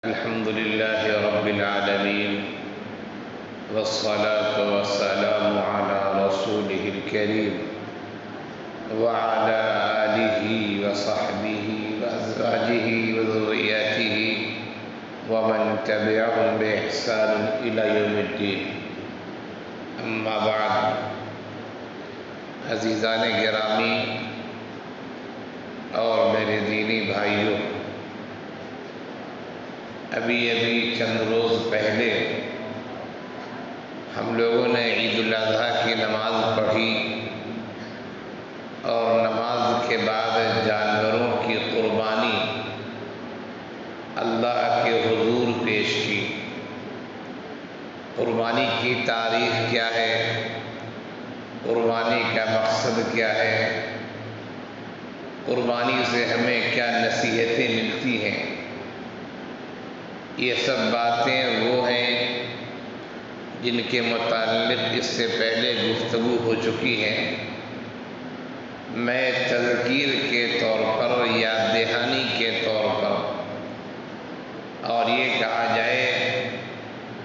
الحمد لله رب العالمين والصلاة والسلام على رسوله الكريم وعلى آله وصحبه وأزواجه وذرياته ومن تبعهم بإحسان إلى يوم الدين اما بعد عزیزان گرامی اور میرے دینی بھائیوں، ابھی چند روز پہلے ہم لوگوں نے عید الاضحیٰ کی نماز پڑھی اور نماز کے بعد جانوروں کی قربانی اللہ کے حضور پیش کی۔ قربانی کی تاریخ کیا ہے، قربانی کا مقصد کیا ہے، قربانی سے ہمیں کیا نصیحتیں ملتی ہیں، یہ سب باتیں وہ ہیں جن کے متعلق اس سے پہلے گفتگو ہو چکی ہیں۔ میں تذکیر کے طور پر، یاد دہانی کے طور پر، اور یہ کہا جائے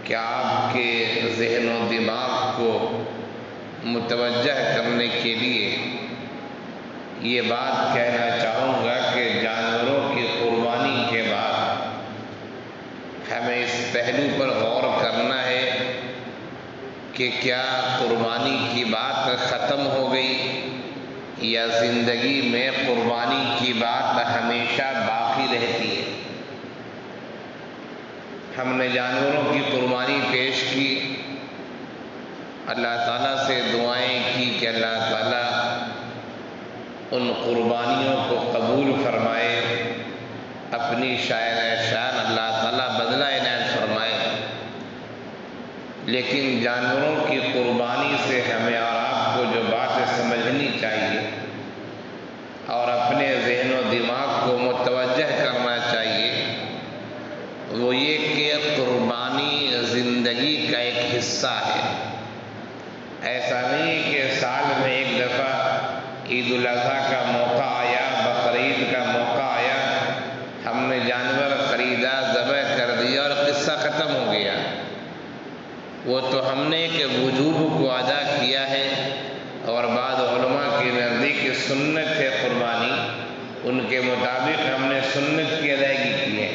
کہ آپ کے ذہن و دماغ کو متوجہ کرنے کے لیے یہ بات کہنا چاہوں گا کہ جانوروں کی قربانی کے بعد ہمیں اس پہلو پر غور کرنا ہے کہ کیا قربانی کی بات ختم ہو گئی یا زندگی میں قربانی کی بات ہمیشہ باقی رہتی ہے۔ ہم نے جانوروں کی قربانی پیش کی، اللہ تعالیٰ سے دعائیں کی کہ اللہ تعالیٰ ان قربانیوں کو قبول فرمائے، اپنی شاعر شان اللہ تعالیٰ بدلہ عنایت فرمائے۔ لیکن جانوروں کی قربانی سے ہمیں اور آپ کو جو باتیں سمجھنی چاہیے اور اپنے ذہن و دماغ کو متوجہ کرنا چاہیے وہ یہ کہ قربانی زندگی کا ایک حصہ ہے۔ ایسا نہیں کہ سال میں ایک دفعہ عید الاضحیٰ کا موقع آیا، بقرعید کا موقع آیا، ہم نے جانور خریدا، ذبح کر دیا اور قصہ ختم ہو گیا۔ وہ تو ہم نے ایک وجوب کو ادا کیا ہے، اور بعض علماء کے نزدیک سنت ہے قربانی، ان کے مطابق ہم نے سنت کی ادائیگی کی ہے۔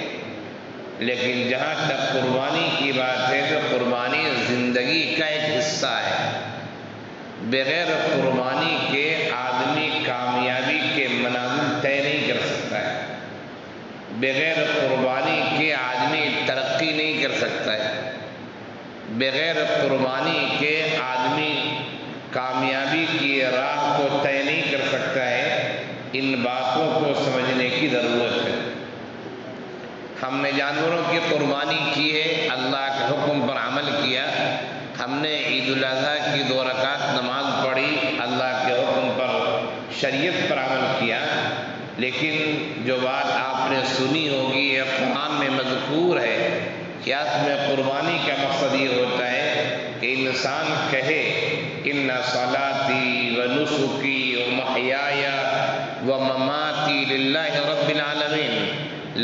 لیکن جہاں تک قربانی کی بات ہے تو قربانی زندگی کا ایک حصہ ہے۔ بغیر قربانی کے آدمی کامیابی کے منازل طے نہیں کر سکتا ہے، بغیر قربانی کے آدمی ترقی نہیں کر سکتا ہے، بغیر قربانی کے آدمی کامیابی کی راہ کو طے نہیں کر سکتا ہے۔ ان باتوں کو سمجھنے کی ضرورت ہے۔ ہم نے جانوروں کی قربانی کی ہے، اللہ کے حکم پر عمل کیا، ہم نے عید الاضحیٰ کی 2 رکعت نماز پڑھی، اللہ کے حکم پر شریعت پر عمل کیا۔ لیکن جو بات آپ نے سنی ہوگی یہ قرآن میں مذکور ہے کہ اس میں قربانی کا مقصد یہ ہوتا ہے کہ انسان کہے ان صلاتی و نسکی و محیای و مماتی للہ رب العالمین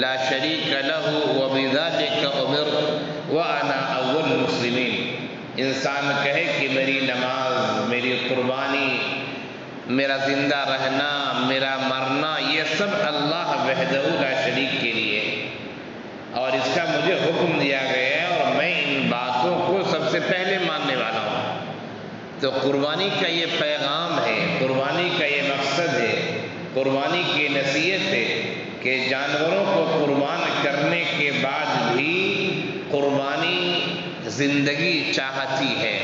لا شریک لہ وبذالک امرت وانا اول المسلمین۔ انسان کہے کہ میری نماز، میری قربانی، میرا زندہ رہنا، میرا مرنا، یہ سب اللہ وحدہ لا شریک کے لیے، اور اس کا مجھے حکم دیا گیا ہے اور میں ان باتوں کو سب سے پہلے ماننے والا ہوں۔ تو قربانی کا یہ پیغام ہے، قربانی کا یہ مقصد ہے، قربانی کی نصیحت ہے کہ جانوروں کو قربان کرنے کے بعد بھی قربانی زندگی چاہتی ہے۔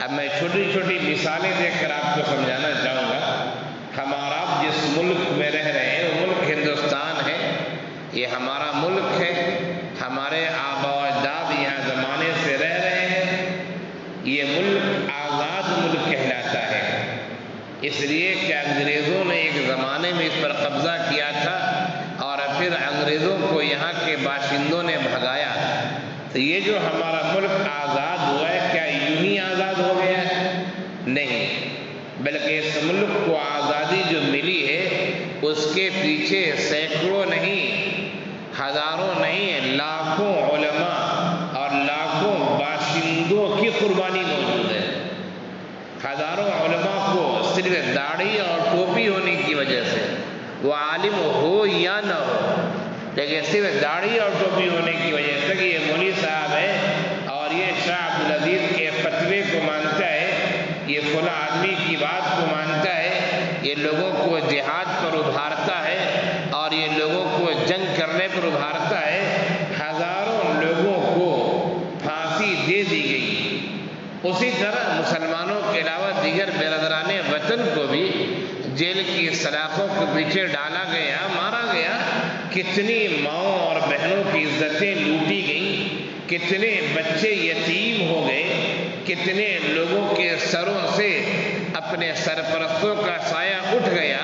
اب میں چھوٹی چھوٹی مثالیں دے کر آپ کو سمجھانا چاہوں گا۔ ہم اور آپ جس ملک میں رہ رہے ہیں وہ ملک ہندوستان ہے، یہ ہمارا ملک ہے، ہمارے آباء و اجداد یہاں زمانے سے رہ رہے ہیں۔ یہ ملک آزاد ملک کہلاتا ہے، اس لیے کہ انگریزوں نے ایک زمانے میں اس پر قبضہ کیا تھا اور پھر انگریزوں کو یہاں کے باشندوں نے بھگایا۔ تو یہ جو ہمارا ملک آزاد ہوا ہے کیا یوں ہی آزاد ہو گیا ہے؟ نہیں، بلکہ اس ملک کو آزادی جو ملی ہے اس کے پیچھے سینکڑوں نہیں ہزاروں نہیں لاکھوں علماء اور لاکھوں باشندوں کی قربانی موجود ہے۔ ہزاروں علماء کو صرف داڑھی اور ٹوپی ہونے کی وجہ سے، وہ عالم ہو یا نہ ہو، لیکن صرف داڑھی اور ٹوپی ہونے کی وجہ سے کہ یہ مولوی صاحب ہے اور یہ شاہ عبدالعزیز کے فتوے کو مانتا ہے، یہ فلاں آدمی کی بات کو مانتا ہے، یہ لوگوں کو جہاد پر ابھارتا ہے اور یہ لوگوں کو جنگ کرنے پر ابھارتا ہے، ہزاروں لوگوں کو پھانسی دے دی گئی۔ اسی طرح مسلمانوں کے علاوہ دیگر برادران وطن کو بھی جیل کی سلاخوں کے پیچھے ڈالا گیا، مارا گیا، کتنی ماؤں اور بہنوں کی عزتیں لوٹی گئیں، کتنے بچے یتیم ہو گئے، کتنے لوگوں کے سروں سے اپنے سرپرستوں کا سایہ اٹھ گیا،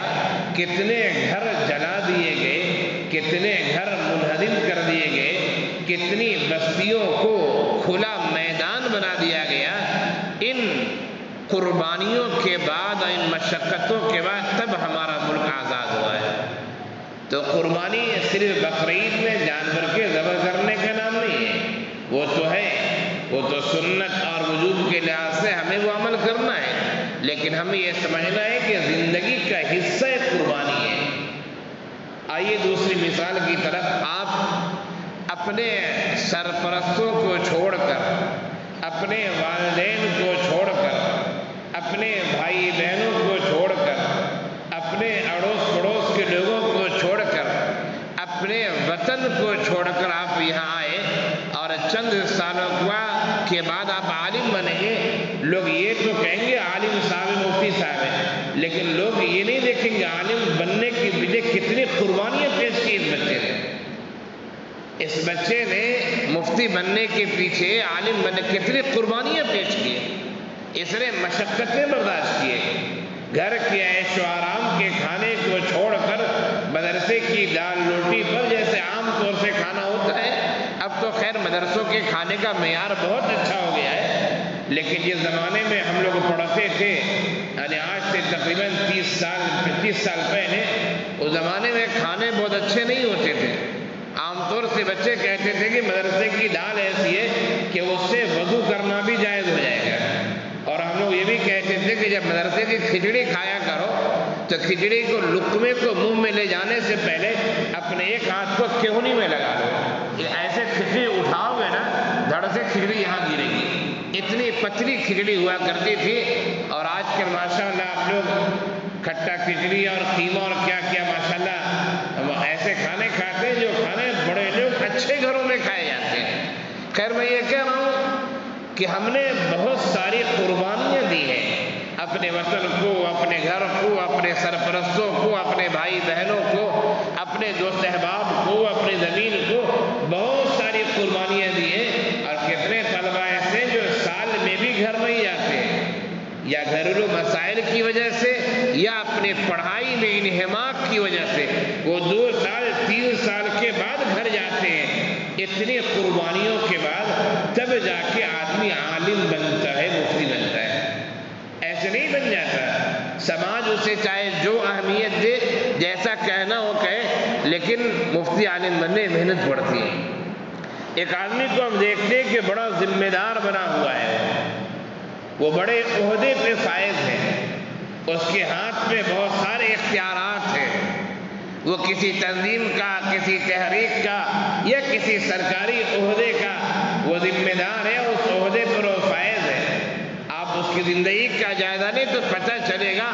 کتنے گھر جلا دیے گئے، کتنے گھر منہدم کر دیے گئے، کتنی بستیوں کو کھلا میدان بنا دیا گیا۔ ان قربانیوں کے بعد اور ان مشقتوں کے بعد تب ہمارا ملک آزاد ہوا ہے۔ تو قربانی صرف بقرعید میں جانور کے ذبح کرنے کا نام نہیں ہے، وہ تو ہے، وہ تو سنت اور وجوب کے لحاظ سے ہمیں وہ عمل کرنا ہے، لیکن ہمیں یہ سمجھنا ہے کہ زندگی کا حصہ قربانی ہے۔ آئیے دوسری مثال کی طرف، آپ اپنے سرپرستوں کو چھوڑ کر، اپنے والدین کو چھوڑ کر، اپنے بھائی بہنوں کو چھوڑ کر، اپنے اڑوس پڑوس کے لوگوں کو چھوڑ کر، اپنے وطن کو چھوڑ کر آپ یہاں آئے اور چند سالوں کے بعد آپ عالم بنیں گے۔ لوگ یہ تو کہیں گے عالم صاحب مفتی صاحب ہیں، لیکن لوگ یہ نہیں دیکھیں گے عالم بننے کے پیچھے کتنی قربانیاں پیش کی اس بچے نے۔ اس بچے نے مفتی بننے کے پیچھے، عالم بننے کتنی قربانیاں پیش کی، اس نے مشقتیں برداشت کیے، گھر کے عیش و آرام کے کھانے کو چھوڑ کر مدرسے کی دال روٹی پر، جیسے عام طور سے کھانا ہوتا ہے۔ اب تو خیر مدرسوں کے کھانے کا معیار بہت اچھا ہو گیا ہے، لیکن جس زمانے میں ہم لوگ پڑھتے تھے، یعنی آج سے تقریباً 35 سال پہلے، اس زمانے میں کھانے بہت اچھے نہیں ہوتے تھے۔ عام طور سے بچے کہتے تھے کہ مدرسے کی دال ایسی ہے کہ اس سے وضو کرنا بھی جائز ہو جائے گا، اور ہم لوگ یہ بھی کہتے تھے کہ جب مدرسے کی کھچڑی کھایا کرو تو کھچڑی کو، لقمے کو منہ میں لے جانے سے پہلے اپنے ایک ہاتھ کو کہونی میں لگا دو، ایسے کھچڑی اٹھاؤ گے نا دھڑ سے کھچڑی یہاں گرے گی۔ اتنی پتلی کھچڑی ہوا کرتی تھی، اور آج کل ماشاءاللہ آپ لوگ کھٹا کھچڑی اور قیمہ اور کیا کیا ماشاءاللہ ایسے کھانے کھاتے ہیں جو کھانے بڑے لوگ اچھے گھروں میں کھائے جاتے ہیں۔ خیر میں یہ کہہ رہا ہوں کہ ہم نے بہت ساری قربانیاں دی ہیں، اپنے وطن کو، اپنے گھر کو، اپنے سرپرستوں کو، اپنے بھائی بہنوں کو، اپنے دوست احباب کو، اپنی زمین کو، بہت ساری قربانیاں دی ہیں۔ اور کتنے طلبہ ایسے ہیں جو سال میں بھی گھر نہیں جاتے، یا گھریلو مسائل کی وجہ سے یا اپنے پڑھائی میں انہماک کی وجہ سے وہ 2 سال 3 سال کے بعد گھر جاتے ہیں۔ اتنی قربانیوں کے بعد تب جا کے آدمی عالم بنتا ہے، مفتی بنتا ہے، ایسے نہیں بن جاتا۔ سماج اسے چاہے جو اہمیت دے، جیسا کہنا ہو کہے، لیکن مفتی عالم بننے محنت پڑتی ہے۔ ایک آدمی کو ہم دیکھتے ہیں کہ بڑا ذمہ دار بنا ہوا ہے، وہ بڑے عہدے پہ فائز ہے، اس کے ہاتھ میں بہت سارے اختیارات ہیں، وہ کسی تنظیم کا، کسی تحریک کا یا کسی سرکاری عہدے کا وہ ذمہ دار ہے، اس عہدے پر وہ فائز ہے۔ آپ اس کی زندگی کا جائزہ لیں تو پتہ چلے گا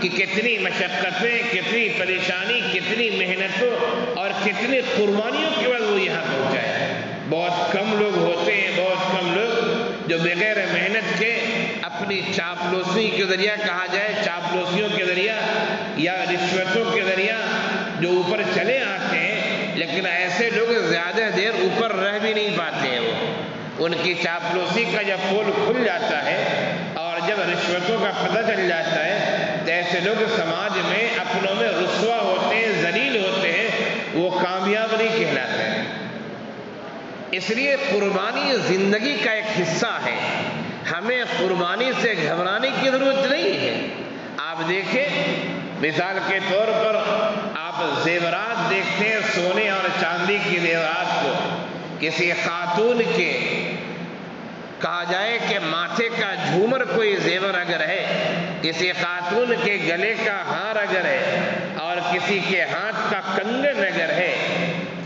کہ کتنی مشقتیں، کتنی پریشانی، کتنی محنتوں اور کتنی قربانیوں کے بعد وہ یہاں پہنچا ہے۔ بہت کم لوگ ہوتے ہیں، بہت کم لوگ جو بغیر محنت کے اپنی چاپلوسی کے ذریعہ، کہا جائے چاپلوسیوں کے ذریعہ یا رشوتوں کے ذریعہ جو اوپر چلے آتے ہیں، لیکن ایسے لوگ زیادہ دیر اوپر رہ بھی نہیں پاتے ہیں۔ وہ ان کی چاپلوسی کا جب پول کھل جاتا ہے اور جب رشوتوں کا پتہ چل جاتا ہے تو ایسے لوگ سماج میں اپنوں میں رسوا ہوتے ہیں، ذلیل ہوتے ہیں، وہ کامیاب نہیں کہلاتے ہیں۔ اس لیے قربانی زندگی کا ایک حصہ ہے، ہمیں قربانی سے گھبرانے کی ضرورت نہیں ہے۔ آپ دیکھیں، مثال کے طور پر آپ زیورات دیکھتے ہیں سونے اور چاندی کی زیورات کو، کسی خاتون کے کہا جائے کہ ماتھے کا جھومر کوئی زیور اگر ہے، کسی خاتون کے گلے کا ہار اگر ہے اور کسی کے ہاتھ کا کنگن اگر ہے،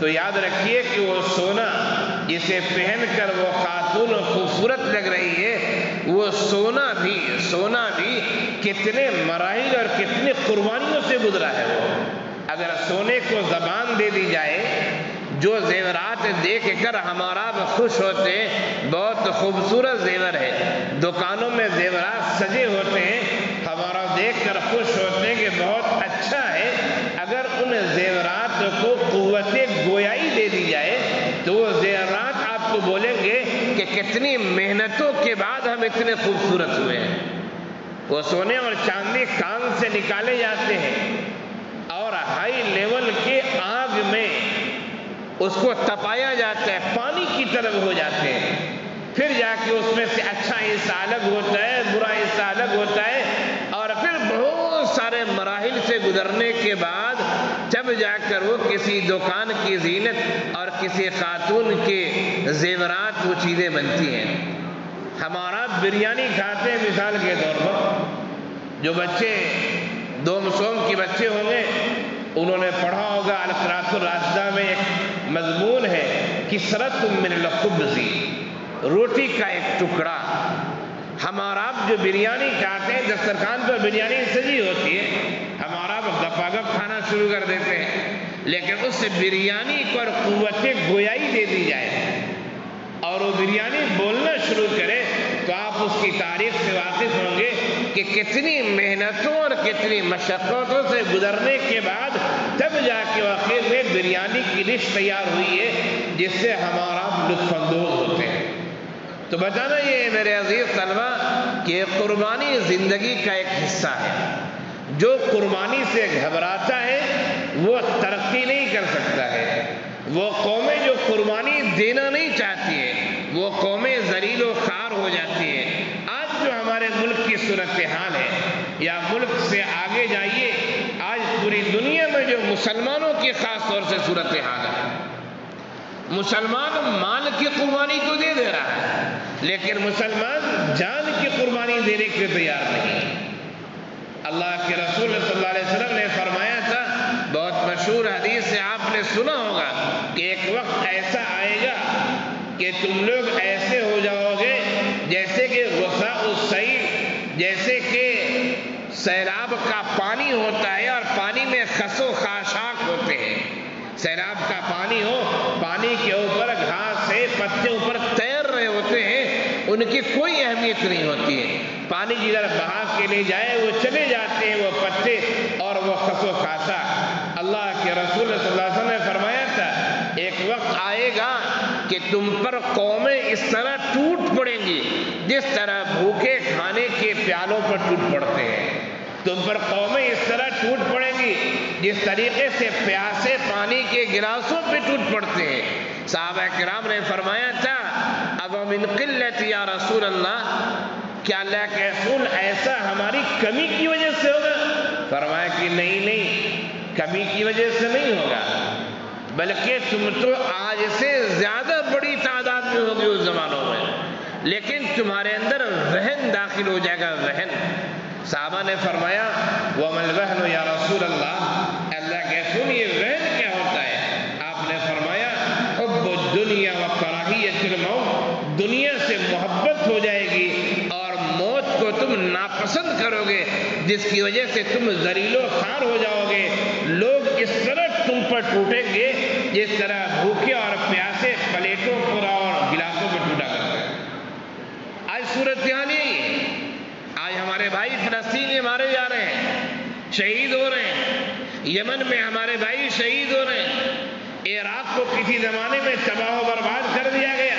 تو یاد رکھیے کہ وہ سونا جسے پہن کر وہ خاتون خوبصورت لگ رہی ہے، وہ سونا بھی کتنے مراحل اور کتنے قربانیوں سے گزرا ہے۔ وہ اگر سونے کو زبان دے دی جائے، جو زیورات دیکھ کر ہمارا خوش ہوتے ہیں، بہت خوبصورت زیور ہے، دکانوں میں زیورات سجے ہوتے ہیں، ہمارا دیکھ کر خوش ہوتے ہیں کہ بہت اچھا ہے، اگر ان زیورات کو قوت گویائی دے دی جائے تو وہ زیورات آپ کو بولیں گے کہ کتنی محنتوں کے بعد ہم اتنے خوبصورت ہوئے ہیں۔ وہ سونے اور چاندی کان سے نکالے جاتے ہیں اور ہائی لیول کے آگ میں اس کو تپایا جاتا ہے، پانی کی طرف ہو جاتے ہیں، پھر جا کے اس میں سے اچھا حصہ الگ ہوتا ہے، برا حصہ الگ ہوتا ہے، اور پھر بہت سارے مراحل سے گزرنے کے بعد جب جا کر وہ کسی دکان کی زینت اور کسی خاتون کے زیورات وہ چیزیں بنتی ہیں۔ ہمارا بریانی کھاتے ہیں مثال کے طور پر، جو بچے دوم سوم کے بچے ہوں گے انہوں نے پڑھا ہوگا القراۃ الراشدہ میں ایک مضمون ہے، کثرت من الخبز، روٹی کا ایک ٹکڑا۔ ہمارا آپ جو بریانی کھاتے ہیں، دسترخوان پر بریانی سجی ہوتی ہے، ہمارا آپ گپاگپ کھانا شروع کر دیتے ہیں، لیکن اس بریانی پر قوت گویائی دے دی جائے اور وہ بریانی بولنا شروع کرے تو آپ اس کی تاریخ سے واقف ہوں گے کہ کتنی محنتوں اور کتنی مشقتوں سے گزرنے کے بعد تب جا کے آخر میں بریانی کی ڈش تیار ہوئی ہے جس سے ہمارا لطف اندوز ہوتے ہیں۔ تو بتانا یہ ہے میرے عزیز طلبہ کہ قربانی زندگی کا ایک حصہ ہے۔ جو قربانی سے گھبراتا ہے وہ ترقی نہیں کر سکتا ہے۔ وہ قومیں جو قربانی دینا نہیں چاہتی ہیں وہ قومیں ذلیل و خوار ہو جاتی ہیں۔ آج جو ہمارے ملک کی صورتحال ہے، یا ملک سے آگے جائیے، آج پوری دنیا میں جو مسلمانوں کی خاص طور سے صورتحال ہے، مسلمان مال کی قربانی تو دے رہا ہے لیکن مسلمان جان کی قربانی دینے کے لیے تیار نہیں۔ اللہ کے رسول صلی اللہ علیہ وسلم نے فرمایا تھا، بہت مشہور حدیث سے آپ نے سنا ہوگا کہ ایک وقت ایسا آئے گا کہ تم لوگ ایسے ہو جاؤ گے جیسے کہ غصہ السیل، جیسے کہ سیلاب کا پانی ہوتا ہے اور پانی میں خس و خاشاک ہوتے ہیں۔ سیلاب کا پانی ہو، پانی کے اوپر گھاس سے پتے اوپر تیر رہے ہوتے ہیں، ان کی کوئی اہمیت نہیں ہوتی ہے، پانی جدھر بہا کے لے جائے وہ چلے جاتے ہیں وہ پتے اور وہ خس و خاشاک۔ اللہ کے رسول صلی اللہ علیہ وسلم نے فرمایا تھا، ایک وقت آئے گا کہ تم پر قومیں اس طرح ٹوٹ پڑیں گی جس طرح بھوکے کھانے کے پیالوں پر ٹوٹ پڑتے ہیں۔ تم پر قومیں اس طرح ٹوٹ پڑیں گی جس طریقے سے پیاسے پانی کے گلاسوں پہ ٹوٹ پڑتے ہیں۔ صحابہ کرام نے فرمایا تھا، اب من قلت یا رسول اللہ، کیا اللہ کے رسول ایسا ہماری کمی کی وجہ سے ہوگا؟ فرمایا کہ نہیں، کمی کی وجہ سے نہیں ہوگا، بلکہ تم تو آج سے زیادہ بڑی تعداد میں ہوگی اس زمانوں میں، لیکن تمہارے اندر وہن داخل ہو جائے گا، وہن۔ صحابہ نے فرمایا وَمَا الْوَهْنُ یا رسول اللہ، اللہ کے رسول یہ وہن کیا ہوتا ہے؟ آپ نے فرمایا حب الدنیا وکراہیۃ الموت، دنیا سے محبت ہو جائے گی اور موت کو تم ناپسند کرو گے جس کی وجہ سے تم ذلیل و خوار ہو جاؤ گے۔ لوگ اس طرح تم پر ٹوٹیں گے جس طرح بھوکے اور پیاسے پلیٹوں پر اور گلاسوں پر ٹوٹا کرتے ہیں۔ آج صورتحال یہی ہے، آج ہمارے بھائی فلسطین میں مارے جا رہے ہیں، شہید ہو رہے ہیں، یمن میں ہمارے بھائی شہید ہو رہے ہیں، عراق کو کسی زمانے میں تباہ و برباد کر دیا گیا،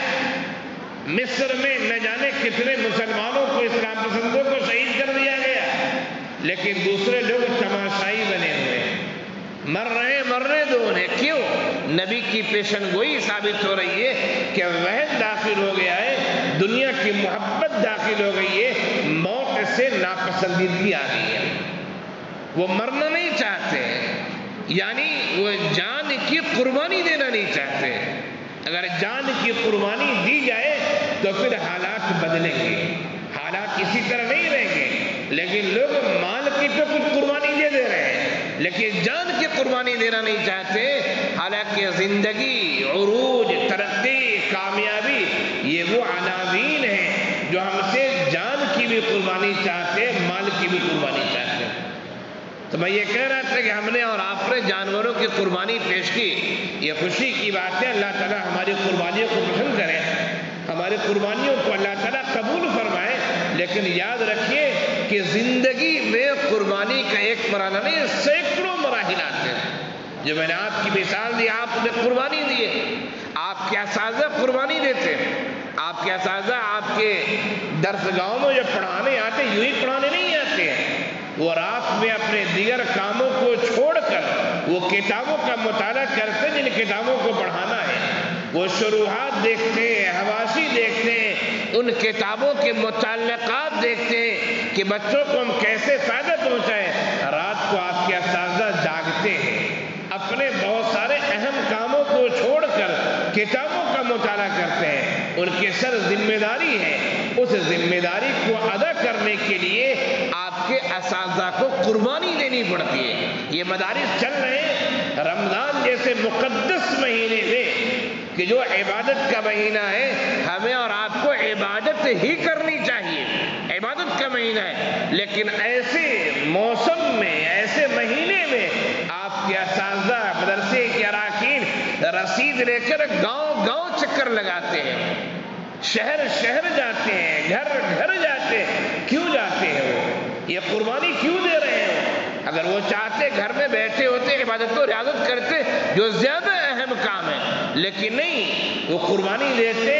مصر میں نہ جانے کتنے مسلمانوں کو، اسلام پسندوں کو شہید کر دیا گیا، لیکن دوسرے لوگ تماشائی بنے ہوئے ہیں، مرنے دو انہیں۔ کیوں؟ نبی کی پیشن گوئی ثابت ہو رہی ہے کہ وحد داخل ہو گیا ہے، دنیا کی محبت داخل ہو گئی ہے، موت سے ناپسندیدگی آ گئی ہے، وہ مرنا نہیں چاہتے ہیں۔ یعنی وہ جان کی قربانی دینا نہیں چاہتے. اگر جان کی قربانی دی جائے تو پھر حالات بدلیں گے، حالات اسی طرح نہیں رہیں گے. لیکن لوگ مال کی تو کچھ قربانی دے رہے ہیں لیکن جان کی قربانی دینا نہیں چاہتے. حالانکہ زندگی، عروج، ترقی، کامیابی یہ وہ عناوین ہیں جو ہم سے جان کی بھی قربانی چاہتے ہیں، مال کی بھی قربانی چاہتے ہیں. تو میں یہ کہہ رہا تھا کہ ہم نے اور آپ نے جانوروں کی قربانی پیش کی، یہ خوشی کی بات ہے. اللہ تعالیٰ ہماری قربانیوں کو پسند کرے، ہماری قربانیوں کو اللہ تعالیٰ قبول فرمائے. لیکن یاد رکھیے کہ زندگی میں قربانی کا ایک مرحلہ نہیں، سینکڑوں مراحل آتے ہیں. جو میں نے آپ کی مثال دی، آپ نے قربانی دی ہے، آپ کے اساتذہ قربانی دیتے ہیں. آپ کے اساتذہ آپ کے درس گاہوں میں جو پڑھانے آتے یوں ہی پڑھانے نہیں آتے ہیں، وہ رات میں اپنے دیگر کاموں کو چھوڑ کر وہ کتابوں کا مطالعہ کرتے ہیں جن کتابوں کو پڑھانا ہے. وہ شروحات دیکھتے ہیں، حواشی دیکھتے ہیں، ان کتابوں کے متعلقات دیکھتے ہیں کہ بچوں کو ہم کیسے فائدہ پہنچائیں. رات کو آپ کے اساتذہ جاگتے ہیں، اپنے بہت سارے اہم کاموں کو چھوڑ کر کتابوں کا مطالعہ کرتے ہیں. ان کے سر ذمہ داری ہے، اس ذمہ داری کو ادا کرنے کے لیے آپ کے اساتذہ کو قربانی دینی پڑتی ہے. یہ مدارس چل رہے ہیں رمضان جیسے مقدس مہینے میں کہ جو عبادت کا مہینہ ہے، ہمیں اور آپ کو عبادت ہی کرنی چاہیے، عبادت کا مہینہ ہے. لیکن ایسے موسم میں، ایسے مہینے میں آپ کے اساتذہ مدرسے کے اراکین رسید لے کر گاؤں گاؤں چکر لگاتے ہیں، شہر شہر جاتے ہیں، گھر گھر جاتے ہیں. کیوں جاتے ہیں؟ وہ یہ قربانی کیوں دے رہے ہیں؟ اگر وہ چاہتے گھر میں بیٹھے ہوتے، عبادت و ریاضت کرتے جو زیادہ اہم کام ہے، لیکن نہیں، وہ قربانی دیتے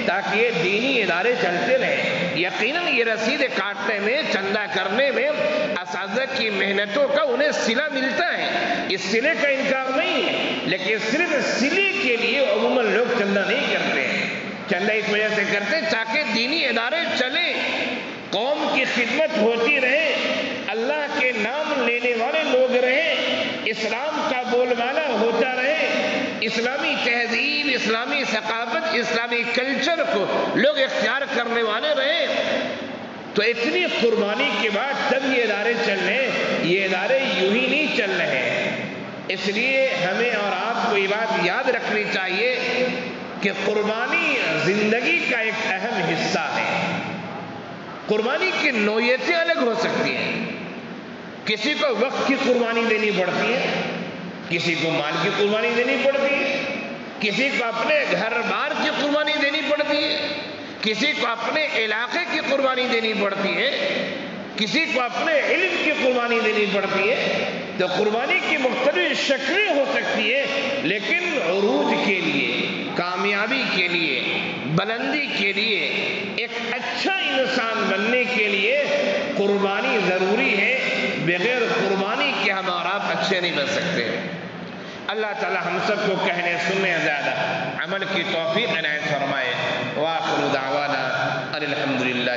تاکہ یہ دینی ادارے چلتے رہیں. یقیناً یہ رسیدیں کاٹنے میں، چندہ کرنے میں اساتذہ کی محنتوں کا انہیں صلہ ملتا ہے، اس صلے کا انکار نہیں ہے. لیکن صرف صلے کے لیے عموماً لوگ چندہ نہیں کرتے ہیں. چندہ اس وجہ سے کرتے تاکہ دینی ادارے چلیں، قوم کی خدمت ہوتی رہے، اللہ کے نام لینے والے لوگ رہیں، اسلام کا بول بالا ہوتا رہے، اسلامی تہذیب، اسلامی ثقافت، اسلامی کلچر کو لوگ اختیار کرنے والے رہیں. تو اتنی قربانی کے بعد تب یہ ادارے چل رہے ہیں. یہ ادارے یوں ہی نہیں چل رہے ہیں. اس لیے ہمیں اور آپ کو یہ بات یاد رکھنی چاہیے کہ قربانی زندگی کا ایک اہم حصہ ہے. قربانی کی نوعیتیں الگ ہو سکتی ہیں. کسی کو وقت کی قربانی دینی پڑتی ہے، کسی کو مال کی قربانی دینی پڑتی ہے، کسی کو اپنے گھر بار کی قربانی دینی پڑتی ہے، کسی کو اپنے علاقے کی قربانی دینی پڑتی ہے، کسی کو اپنے علم کی قربانی دینی پڑتی ہے. تو قربانی کی مختلف شکلیں ہو سکتی ہے، لیکن عروج کے لیے، کامیابی کے لیے، بلندی کے لیے، ایک اچھا انسان بننے کے لیے قربانی ضروری ہے. بغیر قربانی کے ہم اور آپ اچھے نہیں بن سکتے. اللہ تعالی ہم سب کو کہنے سننے زیادہ عمل کی توفیق عنایت فرمائے. وآخر دعوانا الحمدللہ.